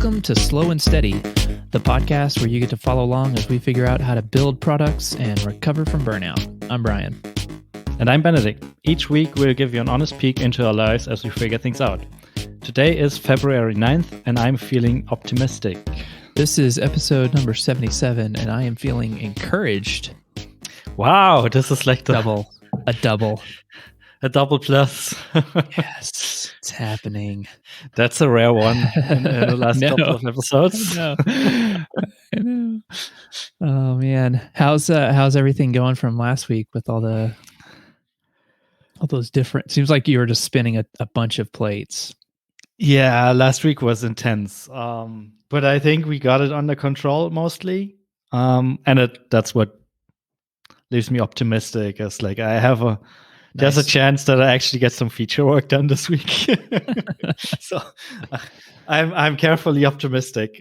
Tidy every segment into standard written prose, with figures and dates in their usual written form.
Welcome to Slow and Steady, the podcast where you get to follow along as we figure out how to build products and recover from burnout. I'm Brian. And I'm Benedikt. Each week we'll give you an honest peek into our lives as we figure things out. Today is February 9th and I'm feeling optimistic. This is episode number 77 and I am feeling encouraged. Wow, this is like a double. A double plus. Yes, it's happening. That's a rare one in the last couple of episodes. I know. Oh man, how's everything going from last week with all those different? Seems like you were just spinning a bunch of plates. Yeah, last week was intense, but I think we got it under control mostly, and that's what leaves me optimistic. As like I have There's a chance that I actually get some feature work done this week. So I'm carefully optimistic.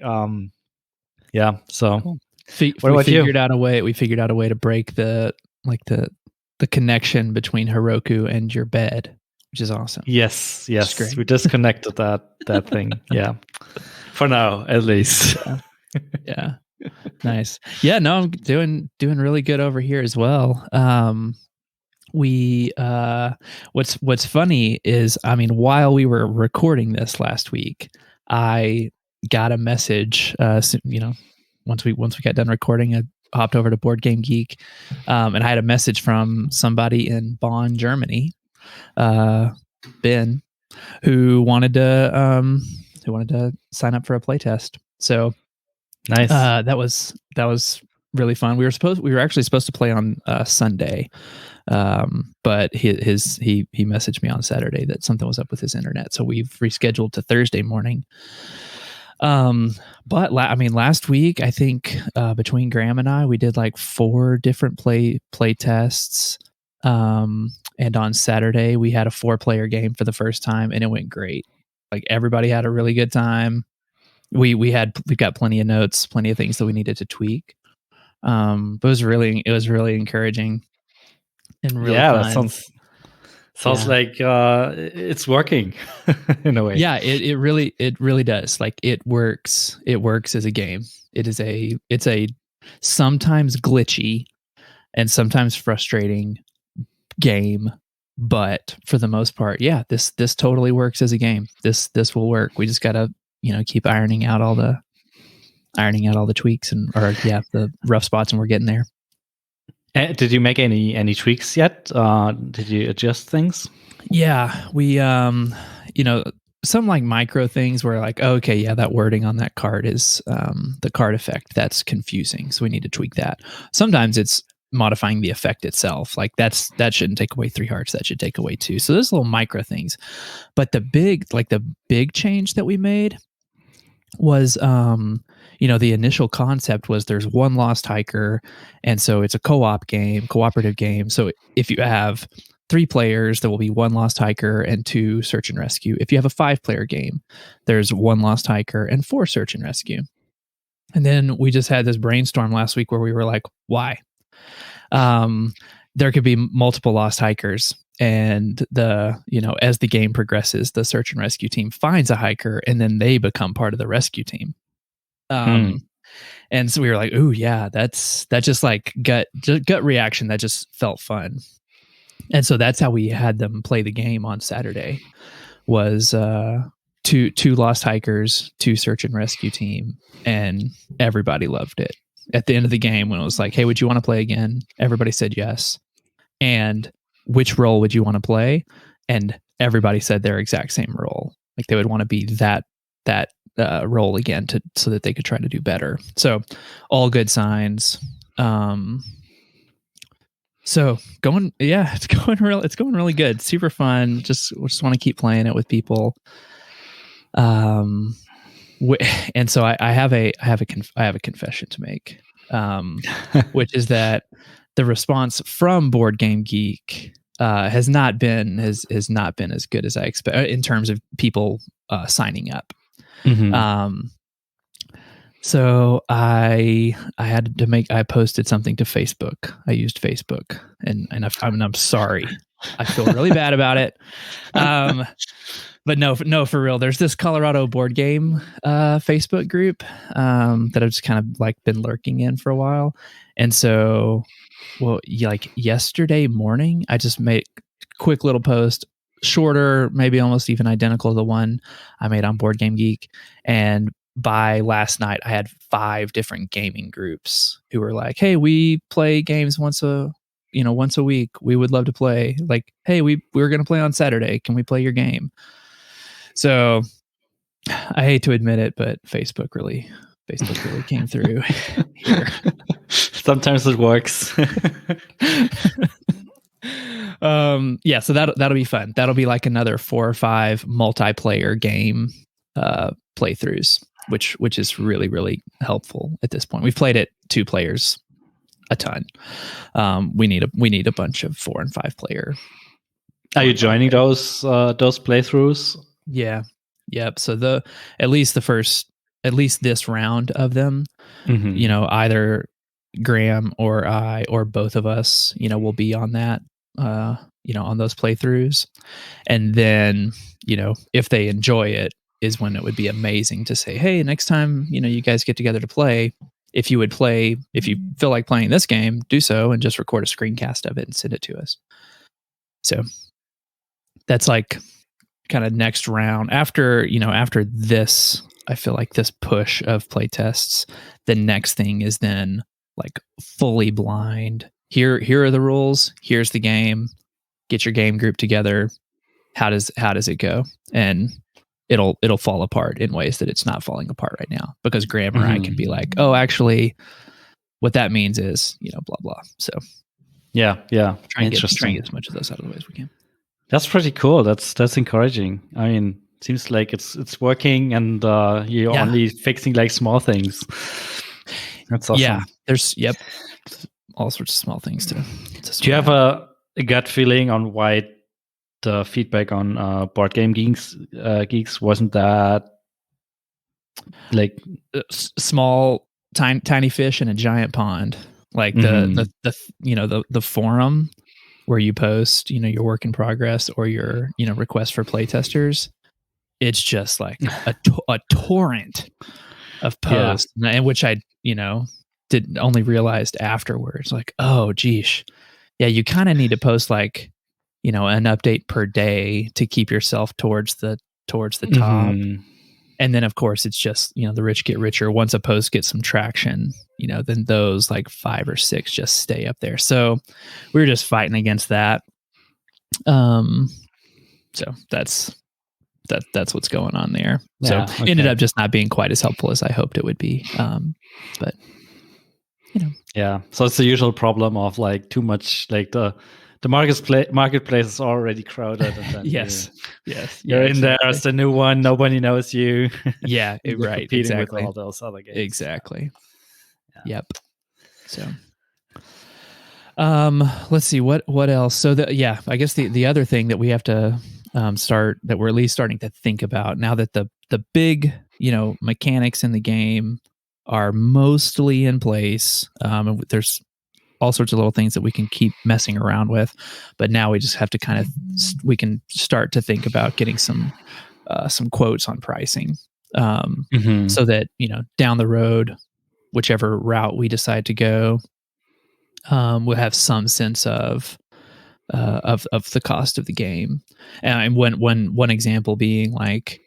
Yeah. So cool. We figured out a way to break the connection between Heroku and your bed, which is awesome. Yes. We disconnected that thing. Yeah. For now, at least. Yeah. Nice. Yeah, no, I'm doing really good over here as well. What's funny is, I mean, while we were recording this last week, I got a message, once we got done recording, I hopped over to Board Game Geek, and I had a message from somebody in Bonn, Germany, Ben, who wanted to sign up for a playtest. So nice. That was really fun. We were actually supposed to play on Sunday. But he messaged me on Saturday that something was up with his internet, so we've rescheduled to Thursday morning. But last week I think between Graham and I we did like 4 different play tests, and on Saturday we had a 4-player game for the first time, and it went great. Like everybody had a really good time. We got plenty of notes, plenty of things that we needed to tweak. But it was really encouraging. That sounds like it's working in a way. Yeah, it really does. Like it works as a game. It's a sometimes glitchy and sometimes frustrating game, but for the most part, yeah, this totally works as a game. This will work. We just gotta keep ironing out all the tweaks the rough spots, and we're getting there. Did you make any tweaks yet? Did you adjust things? Yeah, we some like micro things where like, oh, okay, yeah, that wording on that card is the card effect. That's confusing, so we need to tweak that. Sometimes it's modifying the effect itself. Like that shouldn't take away 3 hearts. That should take away 2. So there's little micro things. But the big change that we made was the initial concept was there's one lost hiker, and so it's a cooperative game. So if you have 3 players, there will be 1 lost hiker and 2 search and rescue. If you have a 5-player game, there's 1 lost hiker and 4 search and rescue. And then we just had this brainstorm last week where we were like, why? There could be multiple lost hikers, and as the game progresses, the search and rescue team finds a hiker and then they become part of the rescue team. And so we were like, "Ooh, yeah, that just like gut reaction. That just felt fun." And so that's how we had them play the game on Saturday. Was 2 lost hikers, 2 search and rescue team, and everybody loved it. At the end of the game, when it was like, "Hey, would you want to play again?" Everybody said yes. And which role would you want to play? And everybody said their exact same role. Like they would want to be that role again so that they could try to do better. So all good signs. So it's going really good. Super fun. Just want to keep playing it with people. And so I have a confession to make, which is that the response from Board Game Geek has not been as good as I expect in terms of people signing up. Mm-hmm. So I posted something to Facebook. I used Facebook, and I'm sorry. I feel really bad about it. But no, for real. There's this Colorado board game Facebook group that I've just kind of like been lurking in for a while. And so, well, like yesterday morning, I just made a quick little post, shorter, maybe almost even identical to the one I made on Board Game Geek. And by last night, I had 5 different gaming groups who were like, "Hey, we play games once a week. We would love to play. Like, hey, we're going to play on Saturday. Can we play your game?" So I hate to admit it, but Facebook really came through here. Sometimes it works. Yeah, so that'll be fun. That'll be like another 4 or 5 multiplayer game playthroughs, which is really, really helpful at this point. We've played it 2 players a ton. We need a bunch of 4 and 5 player. Are you joining those playthroughs? Yeah. Yep. So at least this round of them, either Graham or I or both of us, will be on that, on those playthroughs. And then, if they enjoy it is when it would be amazing to say, hey, next time, you guys get together to play, if you feel like playing this game, do so and just record a screencast of it and send it to us. So that's like kind of next round after this. I feel like this push of play tests, the next thing is then like fully blind. Here are the rules. Here's the game. Get your game group together. How does it go? And it'll fall apart in ways that it's not falling apart right now, because Graham or I can be like, oh, actually, what that means is, blah blah. So yeah, try and get as much of those out of the way as we can. That's pretty cool. That's encouraging. I mean, it seems like it's working, and you're only fixing like small things. That's awesome. Yeah, there's all sorts of small things to Do you have a gut feeling on why the feedback on Board Game Geeks wasn't that like small, tiny fish in a giant pond? Like the forum where you post, your work in progress or your, request for playtesters, it's just like a torrent of posts, and which I, did only realized afterwards. Like, oh, geesh, yeah, you kind of need to post like, an update per day to keep yourself towards the top. And then, of course, it's just, the rich get richer. Once a post gets some traction, then those like 5 or 6 just stay up there. So we were just fighting against that. So that's what's going on there. Yeah, so ended up just not being quite as helpful as I hoped it would be. But yeah. So it's the usual problem of like too much, like the marketplace is already crowded. And then yes. You're in there as the new one. Nobody knows you. Yeah, right. Competing exactly. with all those other games. Exactly. Yeah. Yep. So, let's see what else. So I guess the other thing that we have to that we're at least starting to think about now that the big mechanics in the game are mostly in place. And there's all sorts of little things that we can keep messing around with, but now we just have to we can start to think about getting some quotes on pricing, so that down the road, whichever route we decide to go, we'll have some sense of the cost of the game. And one example being like,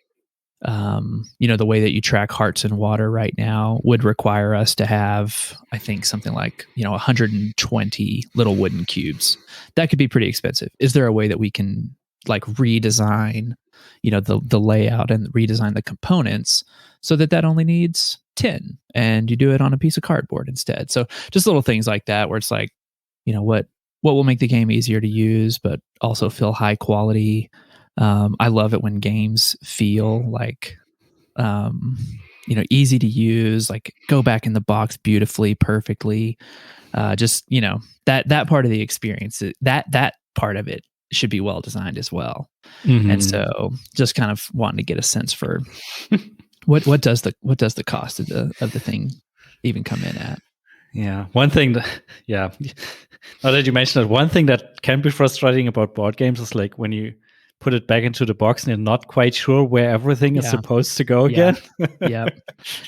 the way that you track hearts in water right now would require us to have, I think, something like 120 little wooden cubes. That could be pretty expensive. Is there a way that we can like redesign the layout and redesign the components so that only needs 10 and you do it on a piece of cardboard instead? So just little things like that where it's like, what will make the game easier to use but also feel high quality. I love it when games feel like, easy to use, like go back in the box beautifully, perfectly. Just, that part of the experience, that part of it should be well designed as well. And so just kind of wanting to get a sense for what does the cost of the thing even come in at? Yeah. One thing that, Now that you mentioned it, one thing that can be frustrating about board games is like when you put it back into the box and you're not quite sure where everything is supposed to go Yeah. again. Yep.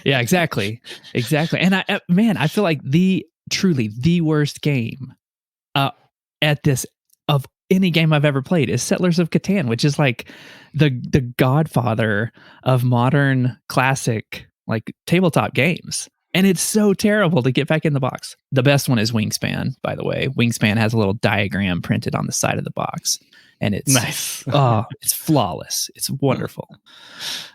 Yeah, exactly. Exactly. And I feel like truly the worst game at this of any game I've ever played is Settlers of Catan, which is like the godfather of modern classic like tabletop games. And it's so terrible to get back in the box. The best one is Wingspan, by the way. Wingspan has a little diagram printed on the side of the box, and it's Nice. it's flawless. It's wonderful.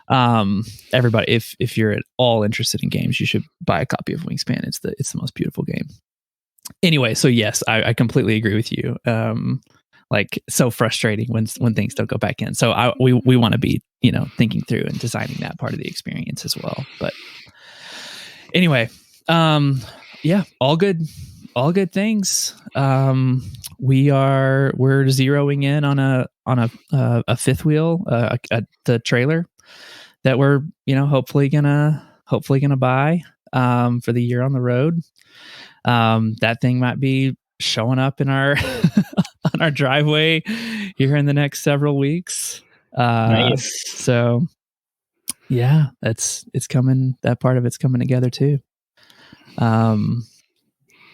Everybody, if you're at all interested in games, you should buy a copy of Wingspan. It's the most beautiful game. Anyway, so yes, I completely agree with you. Like so frustrating when things don't go back in. So we want to be thinking through and designing that part of the experience as well. But anyway, yeah, all good things. We're zeroing in on a fifth wheel, the trailer that we're hopefully gonna buy for the year on the road. That thing might be showing up in our on our driveway here in the next several weeks. Nice. So yeah, it's coming. That part of it's coming together too.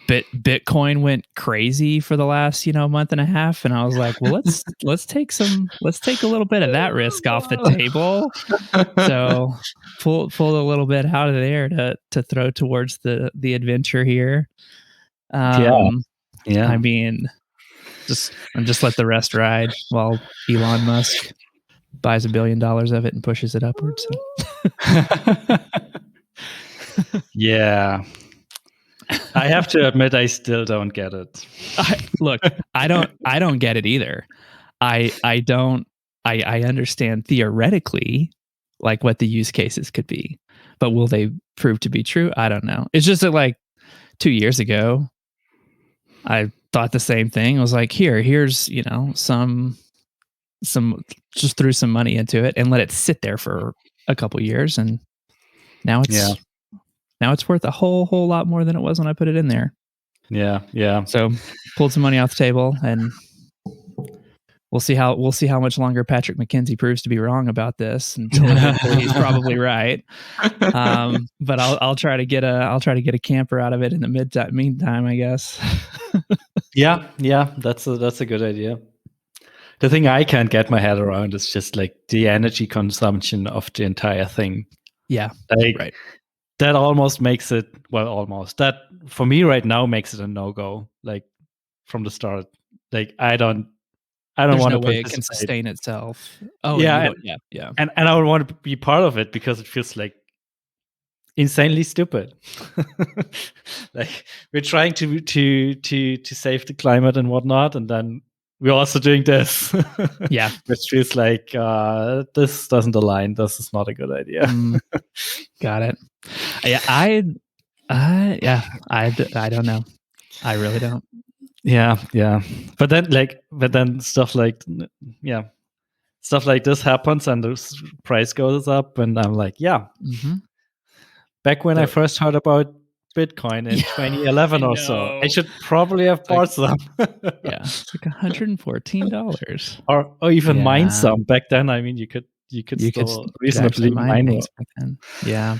Bitcoin went crazy for the last month and a half, and I was like, well, let's take a little bit of that risk off the table. So pull a little bit out of there to throw towards the adventure here. Yeah. I mean, just let the rest ride while Elon Musk buys $1 billion of it and pushes it upwards. So. Yeah. I have to admit, I still don't get it. Look, I don't get it either. I understand theoretically like what the use cases could be, but will they prove to be true? I don't know. It's just that like 2 years ago, I thought the same thing. I was like, here's some just threw some money into it and let it sit there for a couple years, and now it's worth a whole lot more than it was when I put it in there. Yeah. So pulled some money off the table, and we'll see how much longer Patrick McKenzie proves to be wrong about this until eventually he's probably right. But I'll try to get a camper out of it in the meantime, I guess. Yeah, that's a good idea. The thing I can't get my head around is just like the energy consumption of the entire thing. Yeah, like, right. That almost makes it that for me right now makes it a no-go. Like from the start, like I don't want to way it can sustain itself. Oh yeah, yeah. And I don't want to be part of it because it feels like insanely stupid. Like we're trying to save the climate and whatnot, and then we're also doing this. Yeah. Which feels like this doesn't align. This is not a good idea. Got it. Yeah, I don't know. I really don't. Yeah. But then stuff like this happens and the price goes up, and I'm like, yeah. Mm-hmm. Back when I first heard about Bitcoin in 2011 or so, I should probably have bought some. Yeah, it's like $114, or even mine some. Back then, I mean, you could still reasonably mine things back then. Yeah,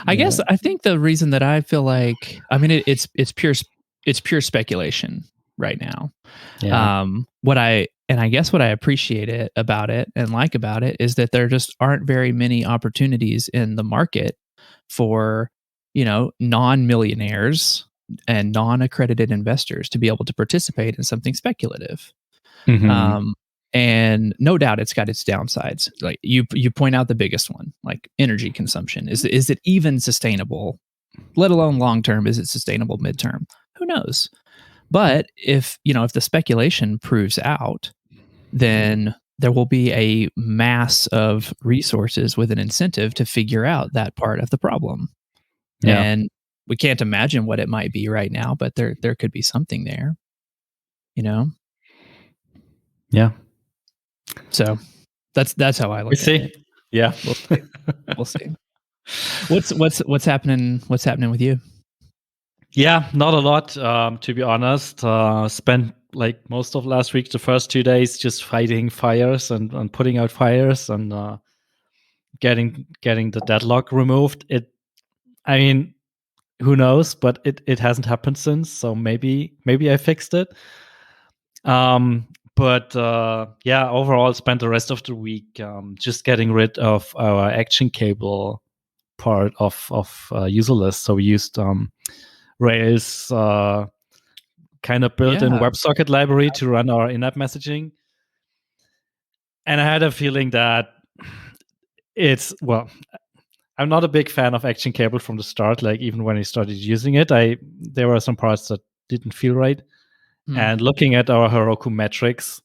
I guess I think the reason that I feel like, I mean, it's pure speculation right now. Yeah. What I appreciate about it and like about it is that there just aren't very many opportunities in the market for non-millionaires and non-accredited investors to be able to participate in something speculative. Mm-hmm. And no doubt it's got its downsides. Like you point out the biggest one, like energy consumption. Is it even sustainable, let alone long term? Is it sustainable midterm? Who knows? But if the speculation proves out, then there will be a mass of resources with an incentive to figure out that part of the problem. Yeah. And we can't imagine what it might be right now, but there could be something there, Yeah. So that's how I look at it. Yeah. We'll see. What's happening with you? Yeah, not a lot, to be honest. Spent like most of last week, the first 2 days, just fighting fires and putting out fires and getting the deadlock removed. I mean, who knows? But it hasn't happened since, so maybe I fixed it. But yeah, overall, spent the rest of the week just getting rid of our action cable part of user list. So we used Rails kind of built-in Yeah. WebSocket library to run our in-app messaging. And I had a feeling that I'm not a big fan of Action Cable from the start. Like even when I started using it, there were some parts that didn't feel right. And looking at our Heroku metrics,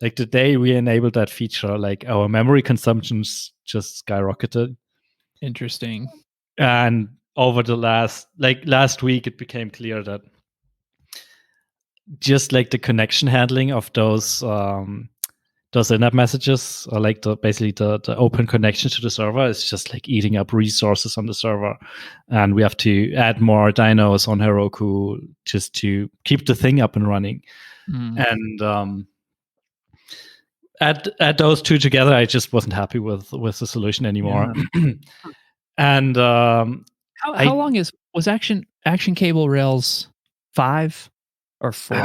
like the day we enabled that feature, like our memory consumptions just skyrocketed. Interesting. And over the last week, it became clear that just like the connection handling of those in-app messages, or like basically the open connection to the server, is just like eating up resources on the server, and we have to add more dynos on Heroku just to keep the thing up and running. And add those two together, I just wasn't happy with the solution anymore. Yeah. And how long was Action Cable Rails 5 or 4?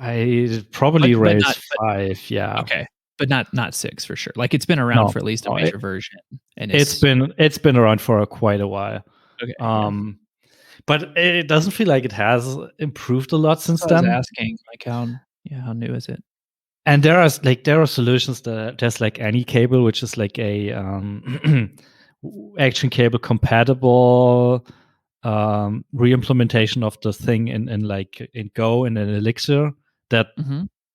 I probably But Rails not 5, yeah. okay, but not 6 for sure. Like it's been around for at least a major version, and it's been around for quite a while. Okay, yeah. But it doesn't feel like it has improved a lot since I was then. asking, like, how new is it? And there are solutions that there's like any cable, which is like a action cable compatible re-implementation of the thing in Go and in Elixir that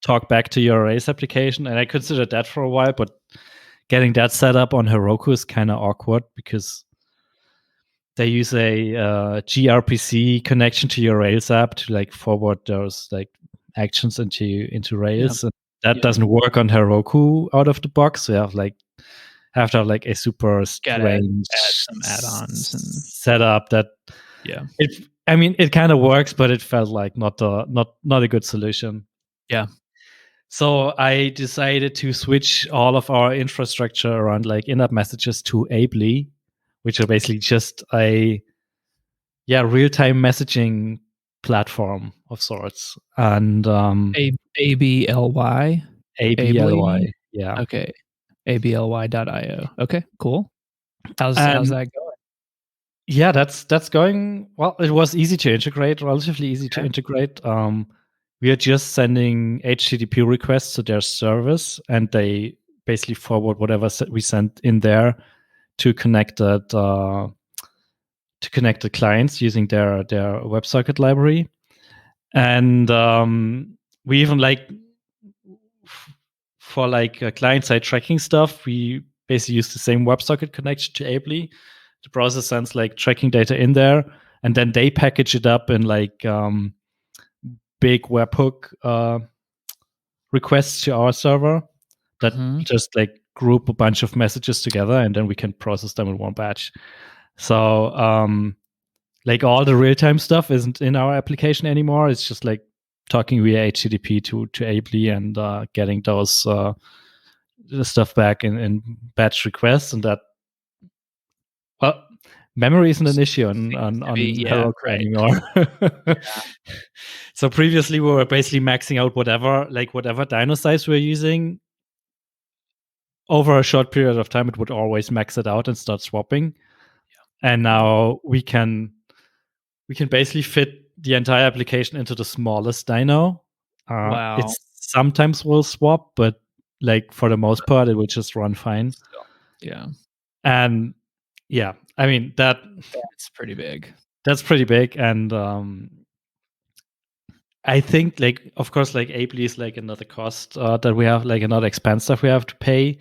talk back to your Rails application. And I considered that for a while, but getting that set up on Heroku is kind of awkward because they use a gRPC connection to your Rails app to like forward those like actions into Rails. And that doesn't work on Heroku out of the box. So you have to have like a super strange add some add-ons and setup that it kind of works, but it felt like not a good solution. Yeah. So I decided to switch all of our infrastructure around like in-app messages to Ably, which are basically just a real-time messaging platform of sorts. And ABLY? ABLY, yeah. Okay. ably.io. Okay, cool. How's that going? Yeah, that's going well. It was easy to integrate, relatively easy to integrate. We are just sending HTTP requests to their service, and they basically forward whatever we sent in there to connect the clients using their WebSocket library. And we even for client-side tracking stuff, we basically use the same WebSocket connection to Ably. The browser sends like tracking data in there, and then they package it up in like big webhook requests to our server that just like group a bunch of messages together, and then we can process them in one batch. So like all the real-time stuff isn't in our application anymore. It's just like talking via HTTP to Ably and getting those stuff back in batch requests, and that memory isn't an issue on Heroku anymore. So previously we were basically maxing out whatever dyno size we're using. Over a short period of time, it would always max it out and start swapping. And now we can basically fit the entire application into the smallest dyno. Wow. It sometimes will swap, but like for the most part, it will just run fine. Yeah. And yeah, I mean that's pretty big. That's pretty big, and I think like of course like Ably is like another cost that we have, like another expense that we have to pay.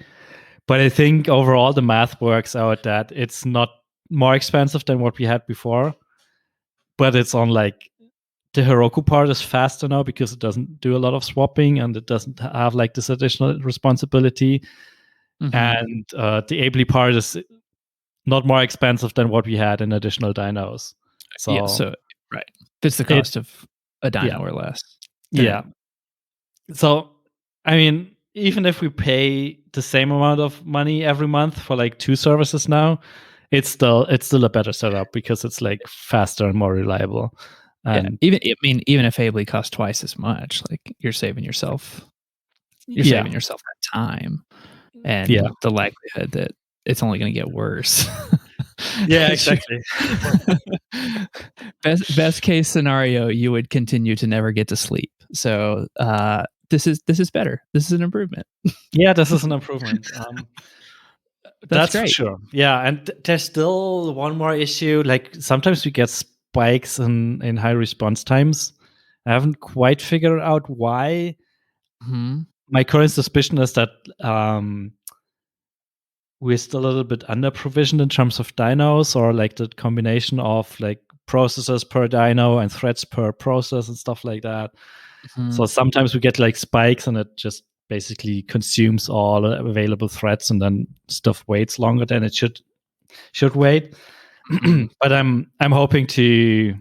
But I think overall the math works out that it's not more expensive than what we had before. But it's on like the Heroku part is faster now because it doesn't do a lot of swapping and it doesn't have like this additional responsibility. And the Ably part is not more expensive than what we had in additional dynos. Yeah, So so right. It's the it, cost of a yeah, dyno or less. yeah. Then So I mean, even if we pay the same amount of money every month for like 2 services now, it's still a better setup because it's like faster and more reliable. yeah, And even if Ably costs twice as much, like you're saving yourself yeah, that time yeah, and the likelihood that it's only going to get worse. yeah, exactly. best case scenario, you would continue to never get to sleep. So this is better. This is an improvement. Yeah, this is an improvement. That's That's for great. sure. Yeah, and there's still one more issue. Like sometimes we get spikes in high response times. I haven't quite figured out why. Mhm. My current suspicion is that we're still a little bit under provisioned in terms of dynos, or like the combination of like processors per dyno and threads per process and stuff like that. So Mhm. sometimes we get like spikes and it just basically consumes all available threads, and then stuff waits longer than it should wait. Mhm. But I'm hoping to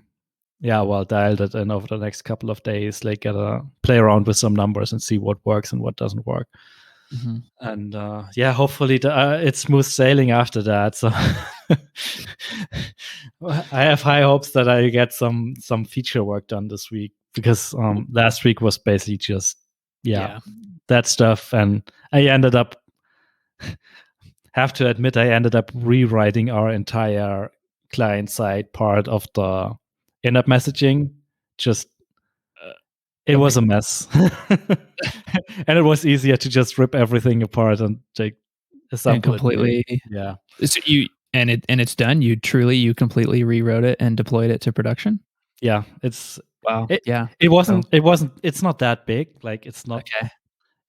dial that in over the next couple of days, like get a play around with some numbers and see what works and what doesn't work. Mhm. And hopefully it's smooth sailing after that. So I have high hopes that I get some feature work done this week, because last week was basically just Yeah. that stuff, and I ended up have to admit I ended up rewriting our entire client side part of the in-app messaging. Just it was Okay. a mess. And it was easier to just rip everything apart and like And assemble it again. completely Yeah. so it's done. You completely rewrote it and deployed it to production? Yeah. It's Wow. it Yeah. it So wasn't it's not that big. Like okay.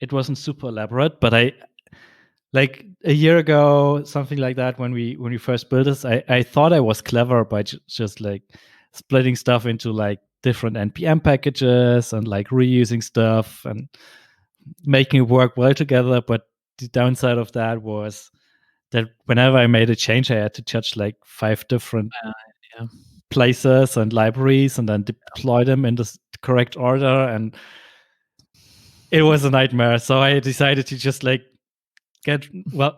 it wasn't super elaborate, but I like a year ago, something like that, when we first built this, I thought I was clever by just like splitting stuff into like different npm packages and like reusing stuff and making it work well together. But the downside of that was that whenever I made a change, I had to touch like 5 different Uh, yeah. places and libraries and then deploy them in the correct order, and it was a nightmare. So I decided to just like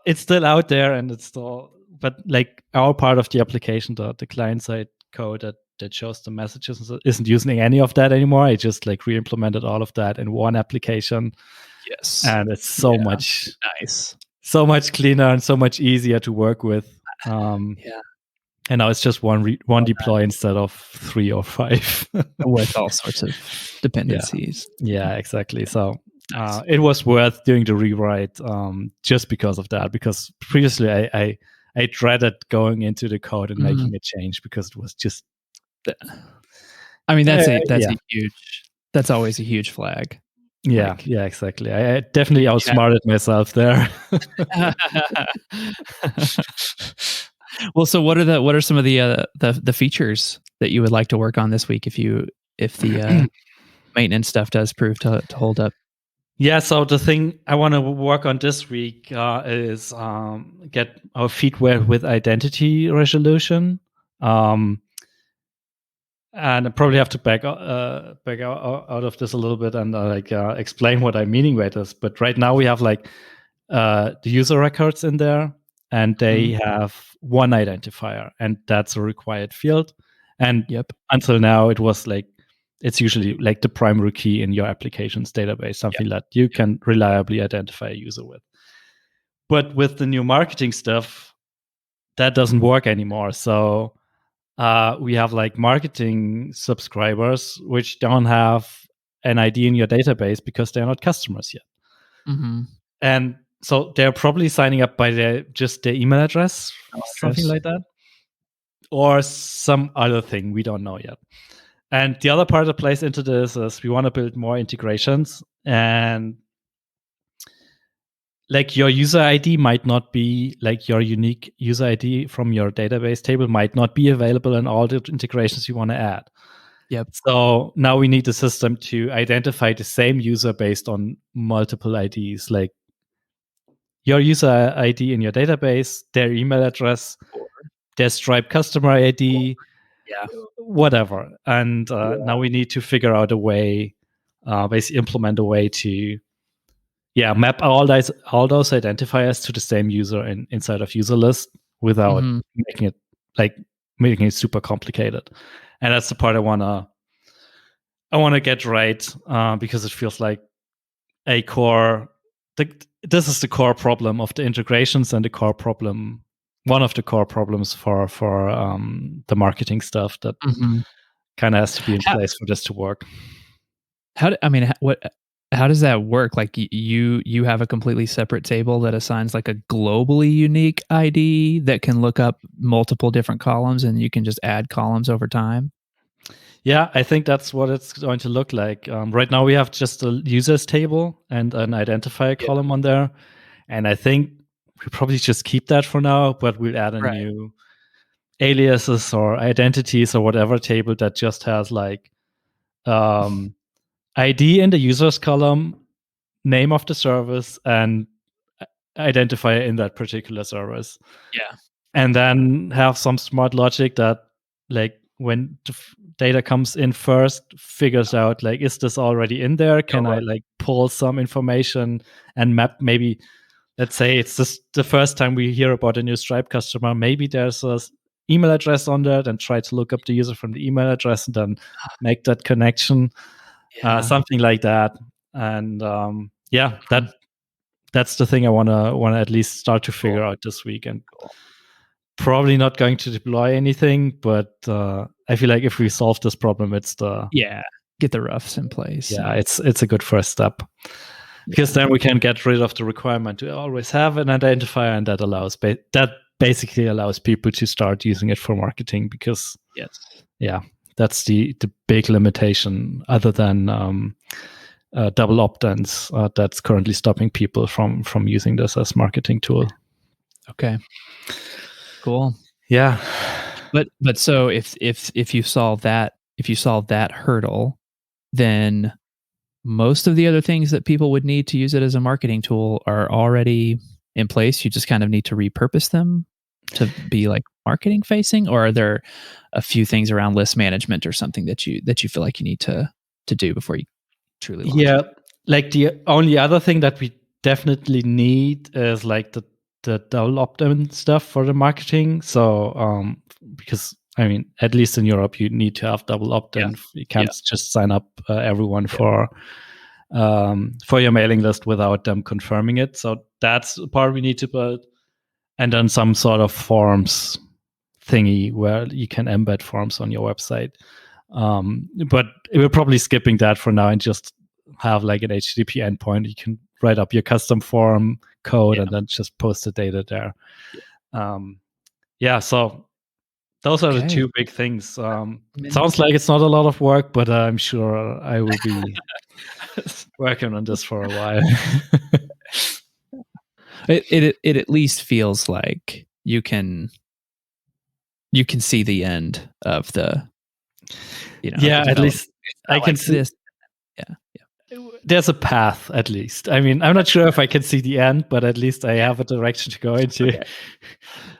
it's still out there, and it's still, but like our part of the application, the client side code that shows the messages isn't using any of that anymore. I just like re-implemented all of that in one application, Yes. and it's Yeah. Nice. so much cleaner and so much easier to work with. Yeah. And now it's just one deploy instead of 3 or 5. With all sorts of Yeah, dependencies. yeah, exactly. So Nice. it was worth doing the rewrite, just because of that. Because previously I dreaded going into the code and Mhm. making a change, because it was just I mean, that's yeah, a huge that's always a huge flag. yeah, Like yeah, exactly. I definitely you have outsmarted myself there. Well, so what are some of the features that you would like to work on this week if the maintenance stuff does prove to hold up? Yeah, so the thing I want to work on this week is get our feet wet with identity resolution. And I probably have to back out of this a little bit and explain what I'm meaning by this. But right now we have like the user records in there, and they Mhm. have one identifier, and that's a required field. And Yep. until now, it was like it's usually like the primary key in your application's database, Yep. something that you Yep. can reliably identify a user with. But with the new marketing stuff, that doesn't work anymore. So we have like marketing subscribers which don't have an ID in your database because they're not customers yet. Mhm. And so they're probably signing up by their email address, Email something address. like that, or some other thing we don't know yet. And the other part that plays into this is we want to build more integrations, and like your user ID might not be like your unique user ID from your database table might not be available in all the integrations you want to add. Yep. So now we need the system to identify the same user based on multiple IDs, like your user ID in your database, their email address, their Stripe customer ID, Yeah. whatever. And Yeah. now we need to figure out a way, basically implement a way to map all those identifiers to the same user inside of user list without Mhm. making it super complicated. And that's the part I wanna get right, because it feels like a core. This is the core problem of the integrations, and one of the core problems for the marketing stuff that Mhm. kind of has to be in How place for this to work. I mean, how does that work? Like, you have a completely separate table that assigns, like, a globally unique ID that can look up multiple different columns, and you can just add columns over time? Yeah, I think that's what it's going to look like. Right now, we have just a users table and an identifier Yeah. column on there, and I think we probably just keep that for now, but we'll add a Right. new aliases or identities or whatever table that just has like um, ID in the users column, name of the service, and identifier in that particular service. Yeah. And then have some smart logic that, like, when the data comes in first, figures out, like, is this already in there? Can I, Totally. like, pull some information and map? Maybe, let's say it's just the first time we hear about a new Stripe customer. Maybe there's a email address on that, and try to look up the user from the email address and then make that connection, Yeah. something like that. And Mhm. that's the thing I wanna at least start to Cool, figure out this week. And cool. probably not going to deploy anything, but I feel like if we solve this problem, Yeah. Get the roughs in place and it's a good first step, because yeah. then we can get rid of the requirement to always have an identifier, and that basically allows people to start using it for marketing, because Yes. that's the big limitation, other than double opt-ins, that's currently stopping people from using this as marketing tool. Okay. Cool. Yeah. But so if you solve that hurdle, then most of the other things that people would need to use it as a marketing tool are already in place. You just kind of need to repurpose them to be like marketing facing, or are there a few things around list management or something that you feel like you need to do before you truly launch Yeah, it? like the only other thing that we definitely need is like the double opt-in stuff for the marketing. So because I mean, at least in Europe, you need to have double Yeah. opt-in. You Yeah. can't just sign up everyone Yep. for your mailing list without them confirming it. So that's the part we need to build, and then some sort of forms thingy where you can embed forms on your website. But we're probably skipping that for now and just have like an HTTP endpoint. You can write up your custom form code and Yeah. then just post the data there. Yeah. Um, so those are the Okay. two big things. I mean, Sounds like it's not a lot of work, but I'm sure I will be working on this for a while. it at least feels like you can see the end of the, Yeah, the at development. least It's I not can like see this. Yeah. Yeah. there's a path, at least. I mean, I'm not sure if I can see the end, but at least I have a direction to go into. Okay.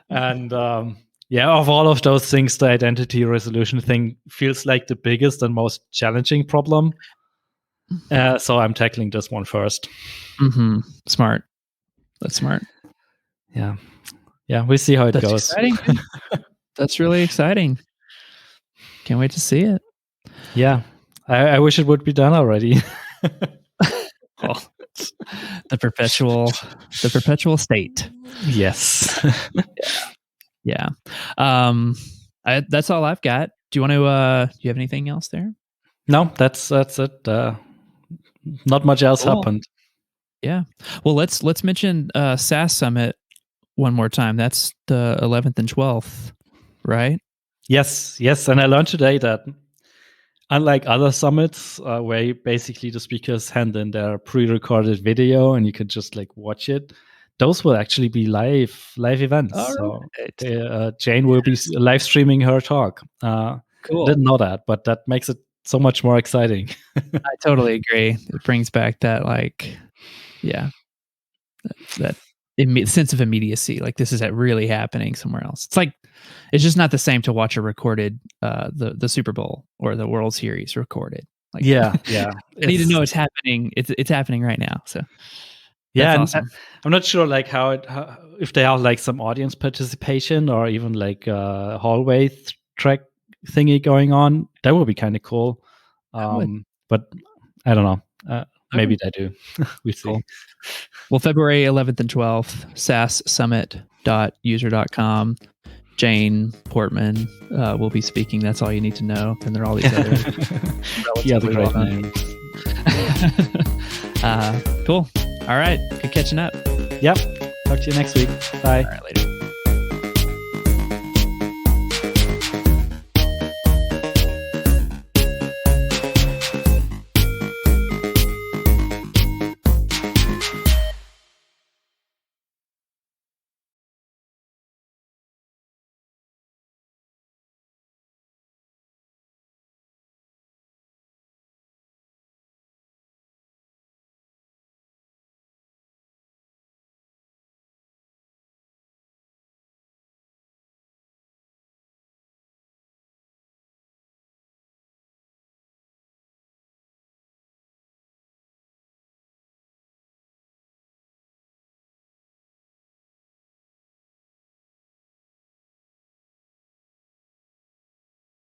And of all of those things, the identity resolution thing feels like the biggest and most challenging problem. So I'm tackling this one first. Mhm. Smart. That's smart. Yeah. Yeah, we'll see how it That's goes. exciting, dude. That's really exciting. Can't wait to see it. Yeah. I wish it would be done already. Oh, the perpetual state. Yes. Yeah. That's all I've got. Do you have anything else there? No, that's it. Not much else Cool. happened. Yeah. Well, let's mention SaaS Summit one more time. That's the 11th and 12th, right? Yes. And I learned today that, unlike other summits, where basically the speakers hand in their pre-recorded video and you can just like watch it, those will actually be live events. All So right. Jane will be Yes. live streaming her talk. I Cool. didn't know that, but that makes it so much more exciting. I totally agree. It brings back that, like, yeah, that sense of immediacy. Like this is really happening somewhere else. It's just not the same to watch a recorded the Super Bowl or the World Series recorded. Like yeah. I need to know it's happening. It's happening right now. So yeah, that's awesome. I'm not sure like how if they have like some audience participation or even like a hallway track thingy going on. That would be kind of cool. But I don't know. Maybe they do. We see. Cool. Well, February 11th and 12th, saassummit.user.com. Jane Portman will be speaking. That's all you need to know. And there are all these other great names. Cool. All right. Good catching up. Yep. Talk to you next week. Bye. All right, later.